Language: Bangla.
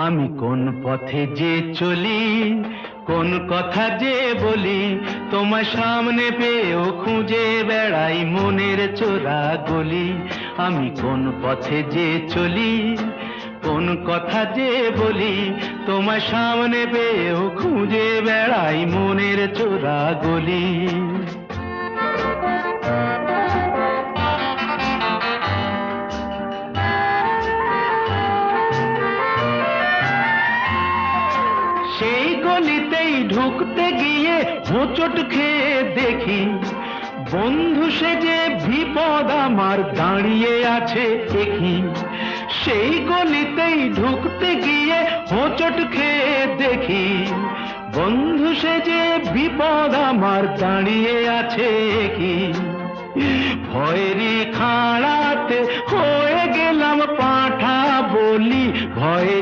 আমি কোন পথে যে চলি, কোন কথা যে বলি, তোমার সামনে পেয়েও খুঁজে বেড়াই মনের চোরা গলি। আমি কোন পথে যে চলি, কোন কথা যে বলি, তোমার সামনে পেয়েও খুঁজে বেড়াই মনের চোরা গলি। সেই গলিতেই ঢুকতে গিয়ে হোঁচট খেয়ে দেখি, বন্ধু সেজে বিপদ আমার দাঁড়িয়ে আছে দেখি। সেই গলিতেই ঢুকতে গিয়ে হোঁচট খেয়ে দেখি, বন্ধু সেজে বিপদ আমার দাঁড়িয়ে আছে কি। ভয়েরই খাড়াতে হয়ে গেলাম পাঁঠা বলি, ভয়ে